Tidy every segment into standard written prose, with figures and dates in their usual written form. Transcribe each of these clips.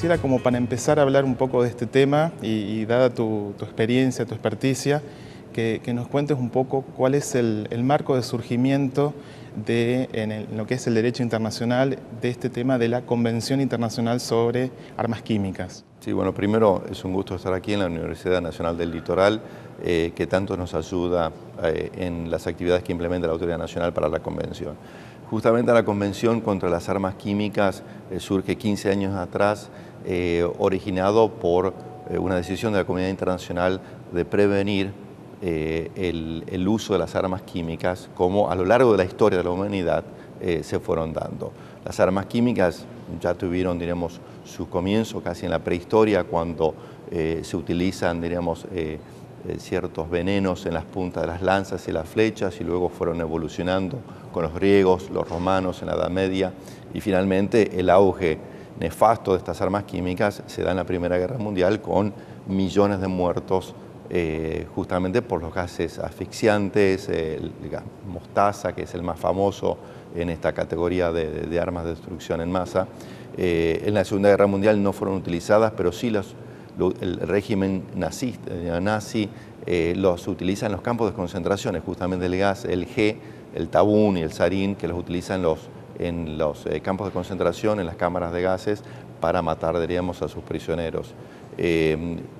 quisiera, como para empezar a hablar un poco de este tema y dada tu experiencia, tu experticia, que nos cuentes un poco cuál es el marco de surgimiento en lo que es el derecho internacional de este tema de la Convención Internacional sobre Armas Químicas. Sí, bueno, primero es un gusto estar aquí en la Universidad Nacional del Litoral, que tanto nos ayuda en las actividades que implementa la Autoridad Nacional para la Convención. Justamente la Convención contra las Armas Químicas surge 15 años atrás, originado por una decisión de la comunidad internacional de prevenir el uso de las armas químicas, como a lo largo de la historia de la humanidad se fueron dando. Las armas químicas ya tuvieron, diríamos, su comienzo casi en la prehistoria, cuando se utilizan, diríamos, ciertos venenos en las puntas de las lanzas y las flechas, y luego fueron evolucionando con los griegos, los romanos en la Edad Media, y finalmente el auge nefasto de estas armas químicas se da en la Primera Guerra Mundial, con millones de muertos justamente por los gases asfixiantes, el gas mostaza, que es el más famoso en esta categoría de armas de destrucción en masa. En la Segunda Guerra Mundial no fueron utilizadas, pero sí el régimen nazi los utiliza en los campos de concentraciones, justamente el gas, el G, el tabún y el sarín, que los utilizan en los campos de concentración, en las cámaras de gases, para matar, diríamos, a sus prisioneros.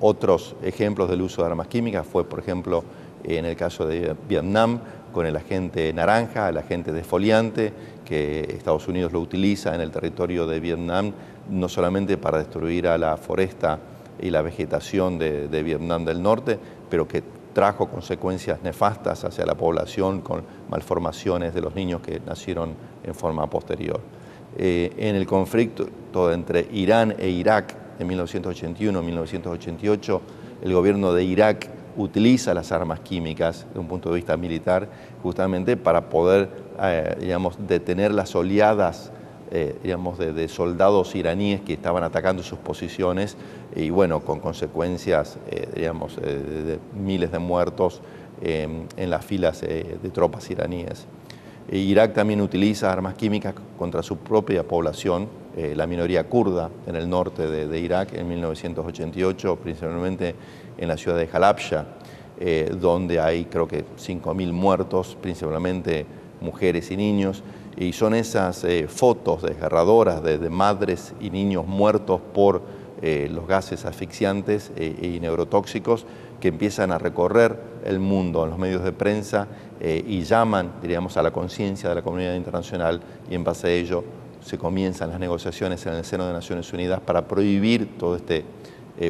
Otros ejemplos del uso de armas químicas fue, por ejemplo, en el caso de Vietnam, con el agente naranja, el agente desfoliante, que Estados Unidos lo utiliza en el territorio de Vietnam, no solamente para destruir a la foresta y la vegetación de Vietnam del Norte, pero que trajo consecuencias nefastas hacia la población, con malformaciones de los niños que nacieron en forma posterior. En el conflicto entre Irán e Irak en 1981-1988, el gobierno de Irak utiliza las armas químicas desde un punto de vista militar, justamente para poder, digamos, detener las oleadas digamos, de soldados iraníes que estaban atacando sus posiciones, y bueno, con consecuencias, digamos, de miles de muertos en las filas de tropas iraníes. Irak también utiliza armas químicas contra su propia población, la minoría kurda en el norte de Irak en 1988, principalmente en la ciudad de Halabja, donde hay creo que 5.000 muertos, principalmente mujeres y niños, y son esas fotos desgarradoras de madres y niños muertos por los gases asfixiantes y neurotóxicos, que empiezan a recorrer el mundo en los medios de prensa y llaman, diríamos, a la conciencia de la comunidad internacional, y en base a ello se comienzan las negociaciones en el seno de Naciones Unidas para prohibir todo este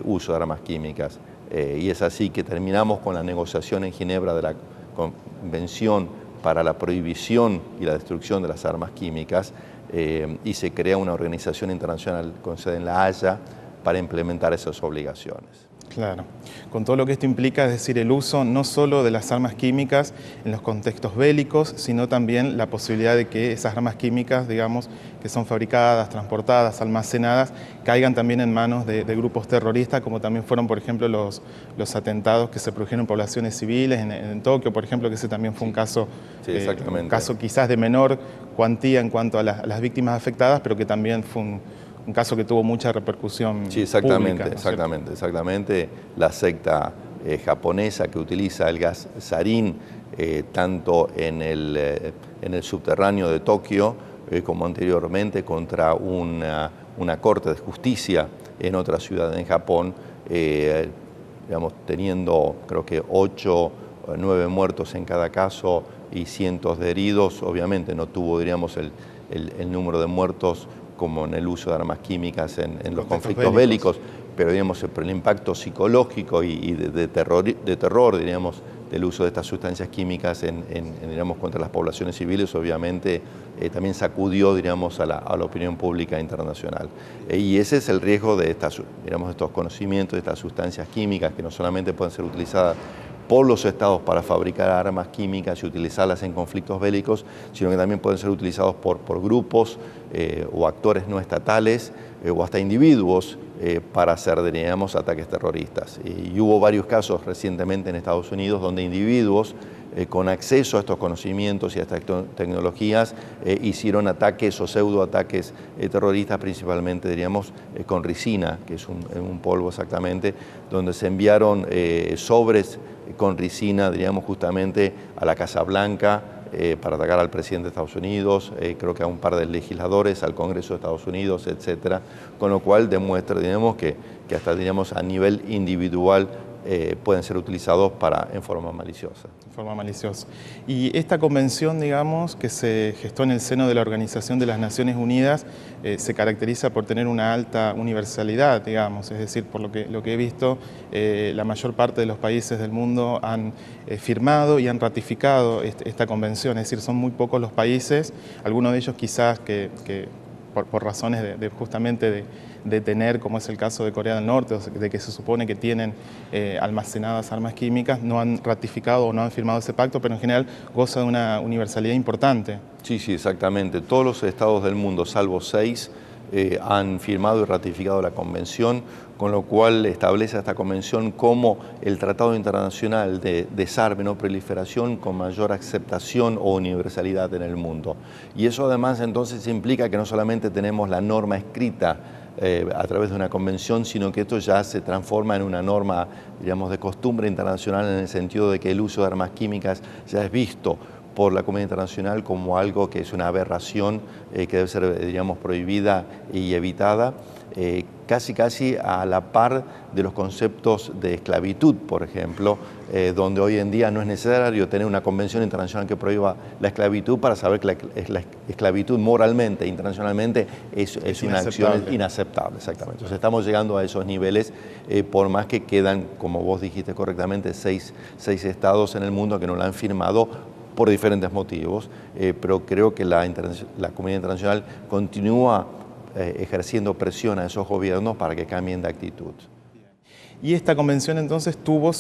uso de armas químicas. Y es así que terminamos con la negociación en Ginebra de la Convención para la prohibición y la destrucción de las armas químicas, y se crea una organización internacional con sede en La Haya para implementar esas obligaciones. Claro, con todo lo que esto implica, es decir, el uso no solo de las armas químicas en los contextos bélicos, sino también la posibilidad de que esas armas químicas, digamos, que son fabricadas, transportadas, almacenadas, caigan también en manos de grupos terroristas, como también fueron, por ejemplo, los atentados que se produjeron en poblaciones civiles, en Tokio, por ejemplo, que ese también fue un caso, un caso quizás de menor cuantía en cuanto a las víctimas afectadas, pero que también fue un caso que tuvo mucha repercusión. Sí, exactamente, pública, ¿no? exactamente. La secta japonesa que utiliza el gas sarín tanto en el subterráneo de Tokio como anteriormente contra una corte de justicia en otra ciudad en Japón, digamos, teniendo creo que 8 o 9 muertos en cada caso y cientos de heridos. Obviamente no tuvo, diríamos, el número de muertos como en el uso de armas químicas en los conflictos bélicos, pero digamos, el impacto psicológico y de terror, diríamos, del uso de estas sustancias químicas digamos, contra las poblaciones civiles, obviamente también sacudió, diríamos, a la opinión pública internacional. Y ese es el riesgo de digamos, estos conocimientos, de estas sustancias químicas, que no solamente pueden ser utilizadas por los estados para fabricar armas químicas y utilizarlas en conflictos bélicos, sino que también pueden ser utilizados por grupos o actores no estatales o hasta individuos para hacer, diríamos, ataques terroristas. Y hubo varios casos recientemente en Estados Unidos donde individuos con acceso a estos conocimientos y a estas tecnologías, hicieron ataques o pseudoataques terroristas, principalmente, diríamos, con ricina, que es un polvo exactamente, donde se enviaron sobres con ricina, diríamos, justamente a la Casa Blanca, para atacar al presidente de Estados Unidos, creo que a un par de legisladores, al Congreso de Estados Unidos, etcétera, con lo cual demuestra, digamos, que hasta, digamos, a nivel individual pueden ser utilizados en forma maliciosa. En forma maliciosa. Y esta convención, digamos, que se gestó en el seno de la Organización de las Naciones Unidas, se caracteriza por tener una alta universalidad, digamos, es decir, por lo que he visto, la mayor parte de los países del mundo han firmado y han ratificado esta convención, es decir, son muy pocos los países, algunos de ellos quizás que por razones justamente de tener, como es el caso de Corea del Norte, de que se supone que tienen almacenadas armas químicas, no han ratificado o no han firmado ese pacto, pero en general goza de una universalidad importante. Sí, sí, exactamente. Todos los estados del mundo, salvo 6, han firmado y ratificado la convención, con lo cual establece esta convención como el tratado internacional de desarme, no proliferación, con mayor aceptación o universalidad en el mundo. Y eso además entonces implica que no solamente tenemos la norma escrita a través de una convención, sino que esto ya se transforma en una norma, digamos, de costumbre internacional, en el sentido de que el uso de armas químicas ya es visto por la comunidad internacional como algo que es una aberración que debe ser, digamos, prohibida y evitada, casi a la par de los conceptos de esclavitud, por ejemplo, donde hoy en día no es necesario tener una convención internacional que prohíba la esclavitud para saber que la esclavitud moralmente, internacionalmente, es una acción inaceptable. Exactamente. Entonces estamos llegando a esos niveles, por más que quedan, como vos dijiste correctamente, seis estados en el mundo que no la han firmado por diferentes motivos, pero creo que la comunidad internacional continúa ejerciendo presión a esos gobiernos para que cambien de actitud. Y esta convención entonces tuvo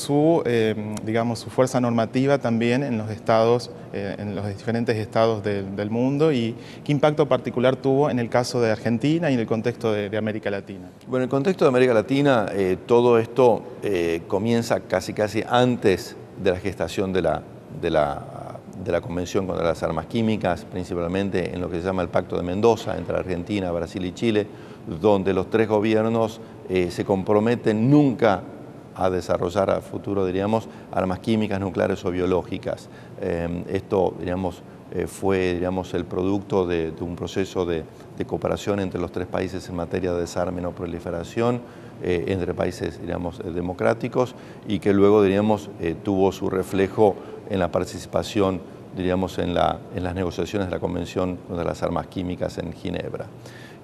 digamos, su fuerza normativa también en los estados, en los diferentes estados del mundo, y qué impacto particular tuvo en el caso de Argentina y en el contexto de América Latina. Bueno, en el contexto de América Latina, todo esto comienza casi antes de la gestación de la Convención contra las Armas Químicas, principalmente en lo que se llama el Pacto de Mendoza entre Argentina, Brasil y Chile, donde los 3 gobiernos se comprometen nunca a desarrollar a futuro, diríamos, armas químicas, nucleares o biológicas. Esto, diríamos, fue, digamos, el producto de un proceso de cooperación entre los 3 países en materia de desarme y no proliferación, entre países, diríamos, democráticos, y que luego, diríamos, tuvo su reflejo en la participación, diríamos, en las negociaciones de la Convención contra las Armas Químicas en Ginebra.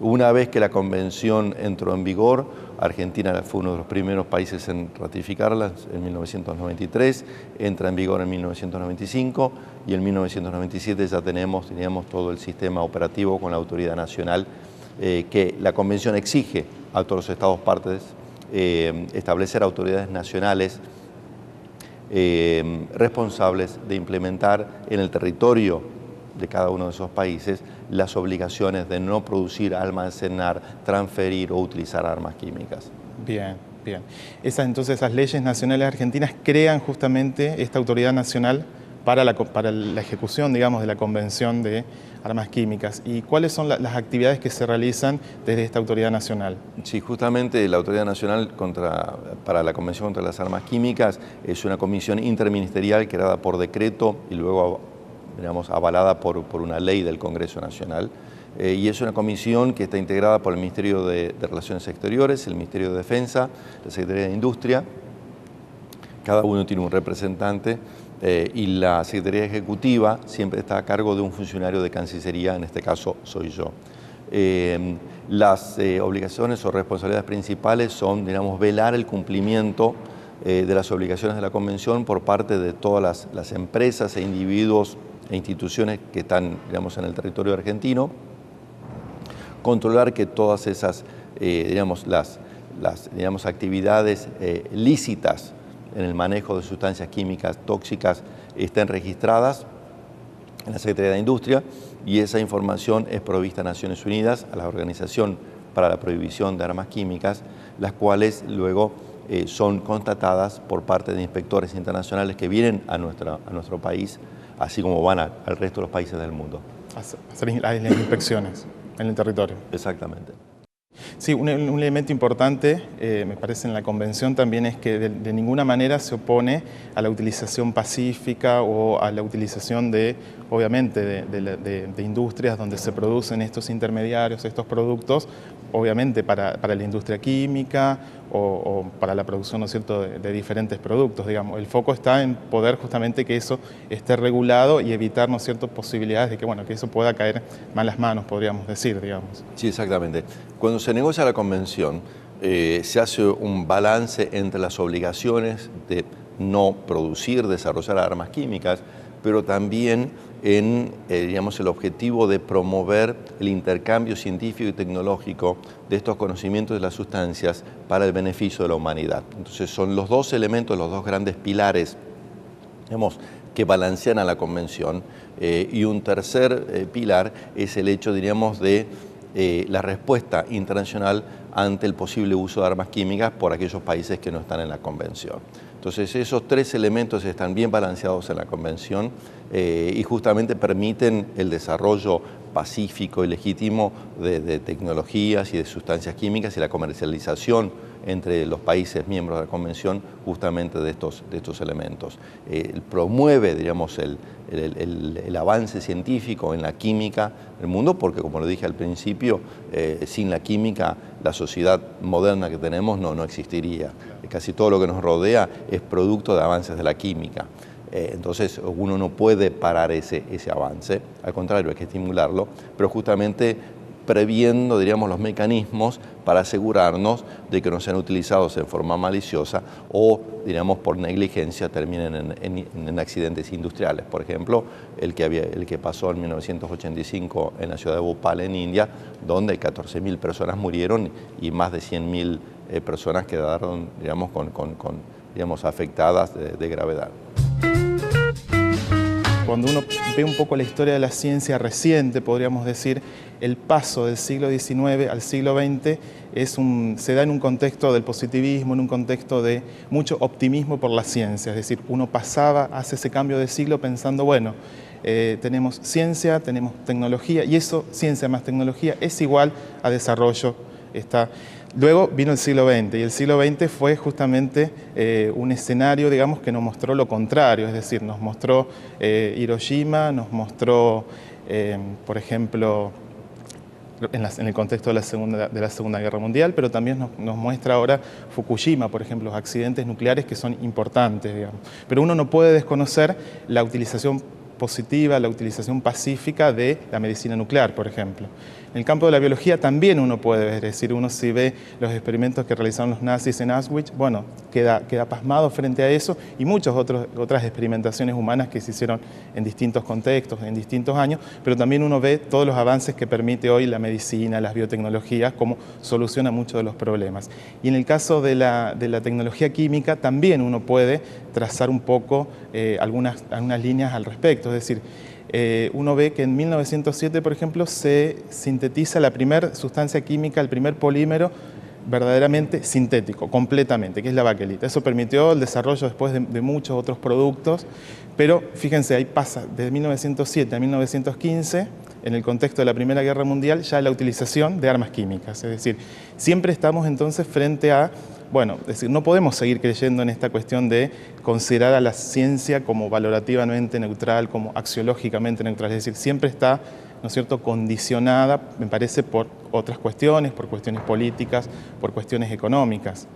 Una vez que la Convención entró en vigor, Argentina fue uno de los primeros países en ratificarla en 1993, entra en vigor en 1995 y en 1997 ya teníamos todo el sistema operativo con la autoridad nacional que la Convención exige a todos los estados partes establecer autoridades nacionales responsables de implementar en el territorio de cada uno de esos países las obligaciones de no producir, almacenar, transferir o utilizar armas químicas. Bien, bien. Entonces esas leyes nacionales argentinas crean justamente esta autoridad nacional para la ejecución, digamos, de la Convención de Armas Químicas. ¿Y cuáles son las actividades que se realizan desde esta autoridad nacional? Sí, justamente la Autoridad Nacional para la Convención contra las Armas Químicas es una comisión interministerial creada por decreto y luego, digamos, avalada por una ley del Congreso Nacional. Y es una comisión que está integrada por el Ministerio de Relaciones Exteriores, el Ministerio de Defensa, la Secretaría de Industria. Cada uno tiene un representante y la Secretaría Ejecutiva siempre está a cargo de un funcionario de Cancillería, en este caso soy yo. Las obligaciones o responsabilidades principales son, digamos, velar el cumplimiento de las obligaciones de la Convención por parte de todas las empresas e individuos e instituciones que están, digamos, en el territorio argentino, controlar que todas esas, digamos, las actividades lícitas en el manejo de sustancias químicas tóxicas estén registradas en la Secretaría de Industria, y esa información es provista a Naciones Unidas, a la Organización para la Prohibición de Armas Químicas, las cuales luego son constatadas por parte de inspectores internacionales que vienen a nuestro país, así como van al resto de los países del mundo. Hacer las inspecciones en el territorio. Exactamente. Sí, un elemento importante, me parece, en la convención también es que de ninguna manera se opone a la utilización pacífica o a la utilización obviamente, de industrias donde se producen estos intermediarios, estos productos, obviamente para la industria química o para la producción, ¿no es cierto?, de diferentes productos, digamos. El foco está en poder justamente que eso esté regulado y evitar, ¿no es cierto?, posibilidades de que, bueno, que eso pueda caer en malas manos, podríamos decir, digamos. Sí, exactamente. Cuando se negocia la convención, se hace un balance entre las obligaciones de no producir, desarrollar armas químicas, pero también en digamos, el objetivo de promover el intercambio científico y tecnológico de estos conocimientos de las sustancias para el beneficio de la humanidad. Entonces son los dos elementos, los dos grandes pilares, digamos, que balancean a la convención, y un tercer pilar es el hecho, diríamos, de la respuesta internacional ante el posible uso de armas químicas por aquellos países que no están en la convención. Entonces esos tres elementos están bien balanceados en la convención y justamente permiten el desarrollo pacífico y legítimo de tecnologías y de sustancias químicas y la comercialización entre los países miembros de la convención justamente de estos elementos. Promueve, digamos, el avance científico en la química del mundo porque, como lo dije al principio, sin la química la sociedad moderna que tenemos no existiría. Casi todo lo que nos rodea es producto de avances de la química. Entonces uno no puede parar ese avance, al contrario hay que estimularlo, pero justamente previendo, diríamos, los mecanismos para asegurarnos de que no sean utilizados en forma maliciosa o, diríamos, por negligencia terminen en accidentes industriales. Por ejemplo, el que pasó en 1985 en la ciudad de Bhopal, en India, donde 14.000 personas murieron y más de 100.000 personas quedaron, digamos, digamos, afectadas de gravedad. Cuando uno ve un poco la historia de la ciencia reciente, podríamos decir, el paso del siglo XIX al siglo XX se da en un contexto del positivismo, en un contexto de mucho optimismo por la ciencia. Es decir, uno hace ese cambio de siglo pensando, bueno, tenemos ciencia, tenemos tecnología, y eso, ciencia más tecnología, es igual a desarrollo. Luego vino el siglo XX y el siglo XX fue justamente un escenario, digamos, que nos mostró lo contrario, es decir, nos mostró Hiroshima, nos mostró, por ejemplo, en el contexto de la Segunda Guerra Mundial, pero también nos muestra ahora Fukushima, por ejemplo, los accidentes nucleares que son importantes, digamos. Pero uno no puede desconocer la utilización positiva, la utilización pacífica de la medicina nuclear, por ejemplo. En el campo de la biología también uno puede ver, es decir, uno si ve los experimentos que realizaron los nazis en Auschwitz, bueno, queda pasmado frente a eso y muchas otras experimentaciones humanas que se hicieron en distintos contextos, en distintos años, pero también uno ve todos los avances que permite hoy la medicina, las biotecnologías, cómo soluciona muchos de los problemas. Y en el caso de la tecnología química también uno puede trazar un poco algunas líneas al respecto, es decir, uno ve que en 1907, por ejemplo, se sintetiza la primera sustancia química, el primer polímero verdaderamente sintético, completamente, que es la baquelita. Eso permitió el desarrollo después de muchos otros productos, pero fíjense, ahí pasa de 1907 a 1915, en el contexto de la Primera Guerra Mundial, ya la utilización de armas químicas. Es decir, siempre estamos entonces frente a, bueno, es decir, no podemos seguir creyendo en esta cuestión de considerar a la ciencia como valorativamente neutral, como axiológicamente neutral. Es decir, siempre está, ¿no es cierto?, condicionada, me parece, por otras cuestiones, por cuestiones políticas, por cuestiones económicas.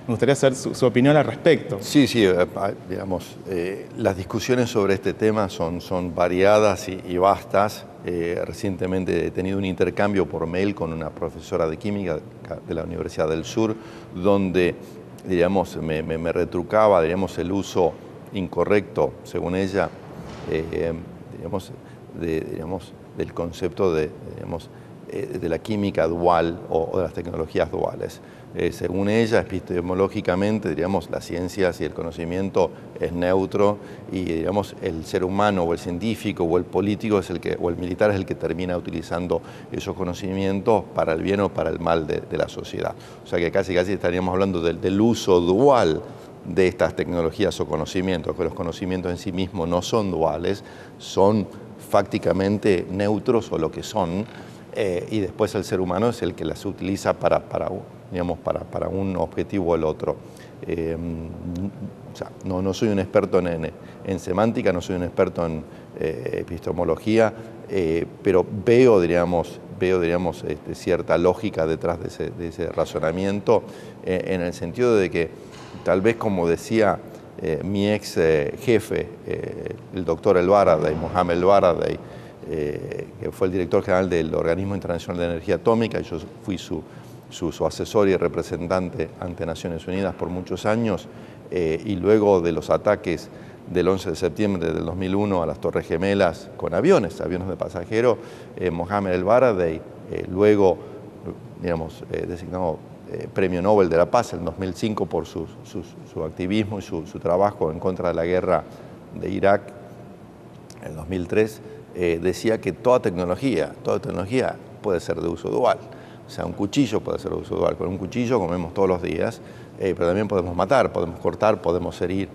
Me gustaría saber su opinión al respecto. Sí, digamos, las discusiones sobre este tema son variadas y vastas. Recientemente he tenido un intercambio por mail con una profesora de química de la Universidad del Sur, donde, digamos, me retrucaba, digamos, el uso incorrecto, según ella, del concepto de, digamos, de la química dual o de las tecnologías duales. Según ella, epistemológicamente, diríamos, las ciencias y el conocimiento es neutro y, digamos, el ser humano o el científico o el político o el militar es el que termina utilizando esos conocimientos para el bien o para el mal de la sociedad. O sea que casi estaríamos hablando del uso dual de estas tecnologías o conocimientos, que los conocimientos en sí mismos no son duales, son fácticamente neutros o lo que son, y después el ser humano es el que las utiliza para un objetivo o el otro. O sea, no soy un experto en semántica, no soy un experto en epistemología, pero veo cierta lógica detrás de ese razonamiento, en el sentido de que tal vez, como decía mi ex jefe, el doctor El-Baradei, Mohamed El-Baradei, que fue el director general del Organismo Internacional de Energía Atómica, y yo fui su asesor y representante ante Naciones Unidas por muchos años, y luego de los ataques del 11 de septiembre del 2001 a las Torres Gemelas con aviones de pasajeros, Mohamed El-Baradei, luego, designado Premio Nobel de la Paz en 2005 por su activismo y su trabajo en contra de la guerra de Irak en 2003, decía que toda tecnología puede ser de uso dual. O sea, un cuchillo puede ser de uso dual. Con un cuchillo comemos todos los días, pero también podemos matar, podemos cortar, podemos herir.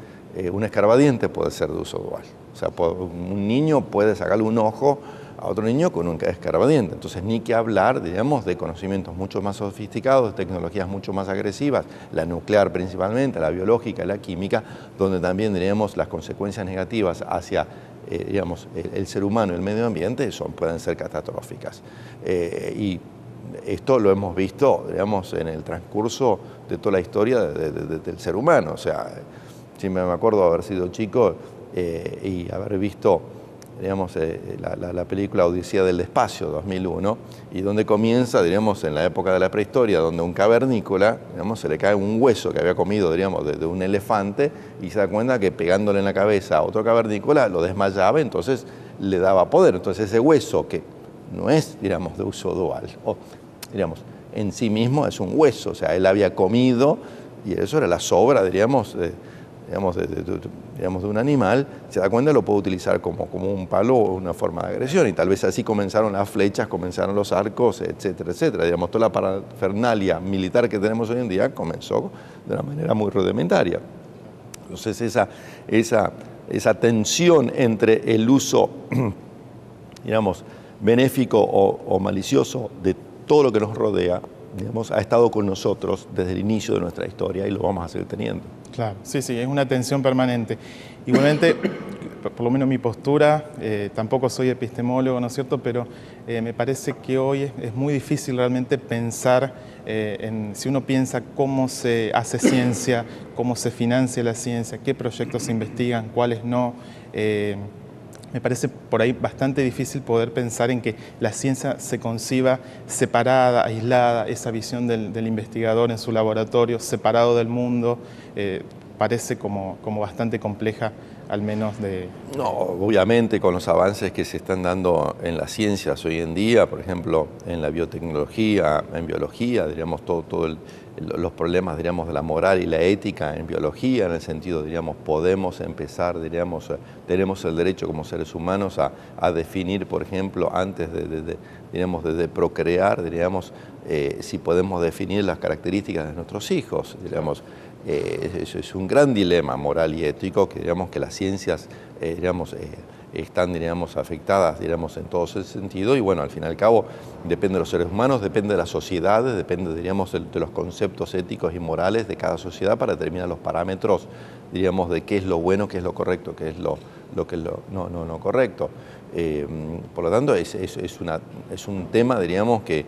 Un escarbadiente puede ser de uso dual. O sea, un niño puede sacarle un ojo a otro niño con un escarbadiente. Entonces, ni que hablar, digamos, de conocimientos mucho más sofisticados, de tecnologías mucho más agresivas, la nuclear principalmente, la biológica, la química, donde también, diríamos, las consecuencias negativas hacia el ser humano y el medio ambiente pueden ser catastróficas. Y esto lo hemos visto, digamos, en el transcurso de toda la historia del ser humano. O sea, siempre me acuerdo de haber sido chico y haber visto, digamos, la película Odisea del Espacio, 2001, y donde comienza, digamos, en la época de la prehistoria, donde un cavernícola, digamos, se le cae un hueso que había comido, digamos, de un elefante, y se da cuenta que pegándole en la cabeza a otro cavernícola lo desmayaba, entonces le daba poder. Entonces ese hueso, que no es, digamos, de uso dual, o, digamos, en sí mismo es un hueso, o sea, él había comido, y eso era la sobra, de un animal, se da cuenta que lo puede utilizar como un palo o una forma de agresión, y tal vez así comenzaron las flechas, comenzaron los arcos, etcétera, etcétera. Digamos, toda la parafernalia militar que tenemos hoy en día comenzó de una manera muy rudimentaria. Entonces esa tensión entre el uso, digamos, benéfico o malicioso de todo lo que nos rodea, digamos, ha estado con nosotros desde el inicio de nuestra historia y lo vamos a seguir teniendo. Claro, sí, es una tensión permanente. Igualmente, por lo menos mi postura, tampoco soy epistemólogo, ¿no es cierto?, pero me parece que hoy es muy difícil realmente pensar si uno piensa cómo se hace ciencia, cómo se financia la ciencia, qué proyectos se investigan, cuáles no. Me parece por ahí bastante difícil poder pensar en que la ciencia se conciba separada, aislada, esa visión del investigador en su laboratorio, separado del mundo, parece como bastante compleja, al menos de... No, obviamente con los avances que se están dando en las ciencias hoy en día, por ejemplo, en la biotecnología, en biología, diríamos, los problemas, diríamos, de la moral y la ética en biología, en el sentido, diríamos, podemos empezar, diríamos, tenemos el derecho como seres humanos a definir, por ejemplo, antes de procrear, diríamos, si podemos definir las características de nuestros hijos, diríamos. Eso es un gran dilema moral y ético que, digamos, que las ciencias, están, diríamos, afectadas, diríamos, en todo ese sentido, y bueno, al fin y al cabo depende de los seres humanos, depende de las sociedades, depende, diríamos, de los conceptos éticos y morales de cada sociedad para determinar los parámetros, diríamos, de qué es lo bueno, qué es lo correcto, qué es lo que es lo no correcto. Por lo tanto, es un tema, diríamos, que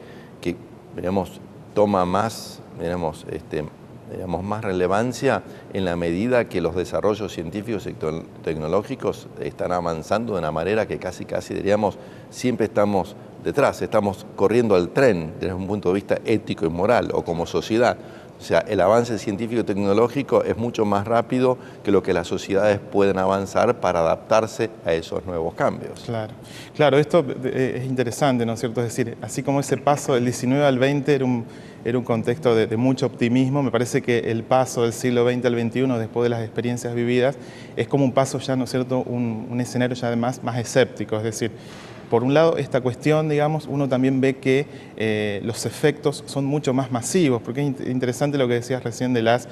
diríamos, toma más, digamos, más relevancia en la medida que los desarrollos científicos y tecnológicos están avanzando de una manera que casi, diríamos, siempre estamos detrás, estamos corriendo al tren desde un punto de vista ético y moral o como sociedad. O sea, el avance científico y tecnológico es mucho más rápido que lo que las sociedades pueden avanzar para adaptarse a esos nuevos cambios. Claro, claro, esto es interesante, ¿no es cierto? Es decir, así como ese paso del 19 al 20 era un contexto de mucho optimismo, me parece que el paso del siglo XX al XXI, después de las experiencias vividas, es como un paso ya, ¿no es cierto?, un escenario ya además más escéptico, es decir, por un lado, esta cuestión, digamos, uno también ve que los efectos son mucho más masivos, porque es interesante lo que decías recién de las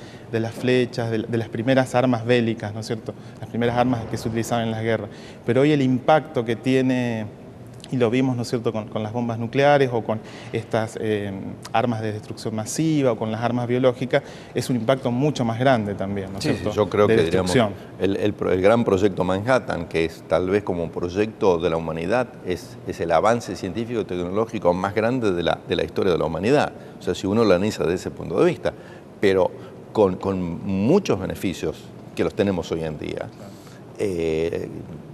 flechas, de las primeras armas bélicas, ¿no es cierto?, las primeras armas que se utilizaban en las guerras. Pero hoy el impacto que tiene, y lo vimos, ¿no es cierto?, con las bombas nucleares o con estas armas de destrucción masiva o con las armas biológicas, es un impacto mucho más grande también, ¿no es cierto? Sí, yo creo de que destrucción. el gran proyecto Manhattan, que es tal vez como un proyecto de la humanidad, es el avance científico y tecnológico más grande de la historia de la humanidad. O sea, si uno lo analiza desde ese punto de vista, pero con muchos beneficios que los tenemos hoy en día.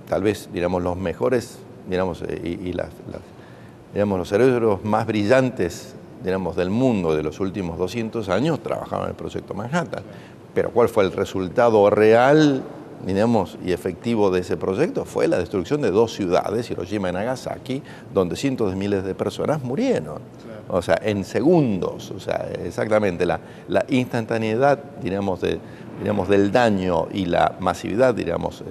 Tal vez, digamos, los mejores, digamos, digamos, los cerebros más brillantes, digamos, del mundo de los últimos 200 años trabajaban en el proyecto Manhattan. Pero ¿cuál fue el resultado real, digamos, y efectivo de ese proyecto? Fue la destrucción de 2 ciudades, Hiroshima y Nagasaki, donde cientos de miles de personas murieron. O sea, en segundos, o sea, exactamente la instantaneidad, digamos, del daño y la masividad, digamos,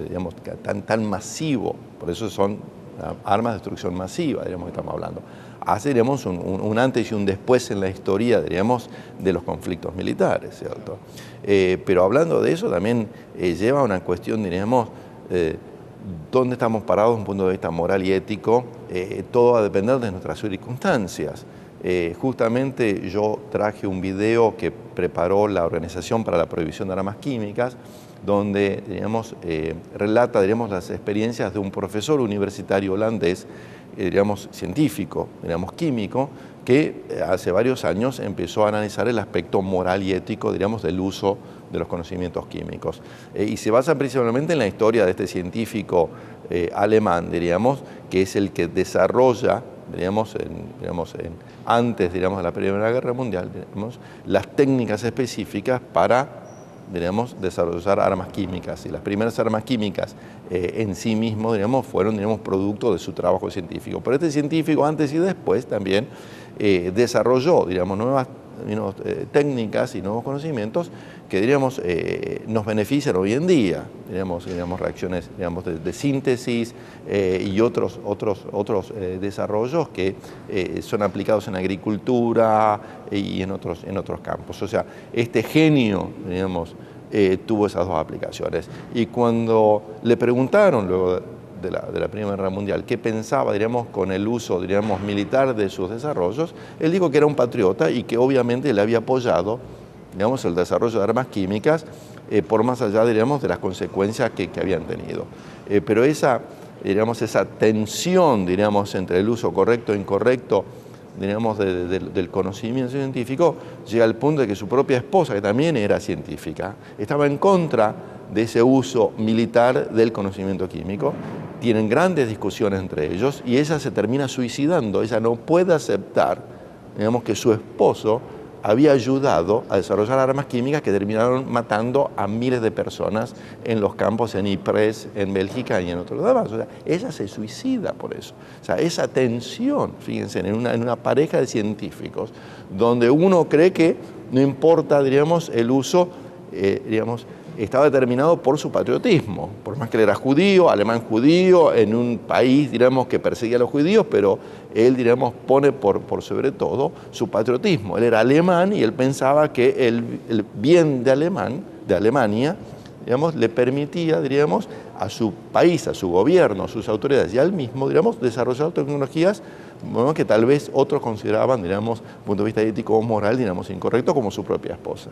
tan masivo, por eso son armas de destrucción masiva, diríamos, que estamos hablando. Hace, diríamos, un antes y un después en la historia, diríamos, de los conflictos militares, ¿cierto? Pero hablando de eso, también lleva a una cuestión, diríamos, dónde estamos parados desde un punto de vista moral y ético. Todo va a depender de nuestras circunstancias. Justamente yo traje un video que preparó la Organización para la Prohibición de Armas Químicas, donde, digamos, relata, digamos, las experiencias de un profesor universitario holandés, digamos, científico, digamos, químico, que hace varios años empezó a analizar el aspecto moral y ético, digamos, del uso de los conocimientos químicos. Y se basa principalmente en la historia de este científico alemán, diríamos, que es el que desarrolla, antes, digamos, de la Primera Guerra Mundial, digamos, las técnicas específicas para, digamos, desarrollar armas químicas. Y las primeras armas químicas en sí mismos, digamos, fueron, digamos, producto de su trabajo científico. Pero este científico, antes y después, también desarrolló, digamos, nuevas técnicas y nuevos conocimientos que, diríamos, nos benefician hoy en día, diríamos, reacciones, digamos, de síntesis y otros desarrollos que son aplicados en agricultura y en otros campos. O sea, este genio, digamos, tuvo esas 2 aplicaciones. Y cuando le preguntaron luego de la Primera Guerra Mundial qué pensaba, diríamos, con el uso, diríamos, militar de sus desarrollos, él dijo que era un patriota y que obviamente le había apoyado, digamos, el desarrollo de armas químicas por más allá, diríamos, de las consecuencias que habían tenido. Pero esa tensión, diríamos, entre el uso correcto e incorrecto, diríamos, del conocimiento científico, llega al punto de que su propia esposa, que también era científica, estaba en contra de ese uso militar del conocimiento químico. Tienen grandes discusiones entre ellos y ella se termina suicidando. Ella no puede aceptar, digamos, que su esposo había ayudado a desarrollar armas químicas que terminaron matando a miles de personas en los campos en Ypres, en Bélgica y en otros lados. O sea, ella se suicida por eso. O sea, esa tensión, fíjense, en una pareja de científicos, donde uno cree que no importa, diríamos, el uso, digamos, estaba determinado por su patriotismo, por más que él era judío, alemán judío, en un país, digamos, que perseguía a los judíos, pero él, digamos, pone por sobre todo su patriotismo. Él era alemán y él pensaba que el bien de Alemania, digamos, le permitía, diríamos, a su país, a su gobierno, a sus autoridades y al mismo, digamos, desarrollar tecnologías, bueno, que tal vez otros consideraban, digamos, desde un punto de vista ético o moral, digamos, incorrecto, como su propia esposa.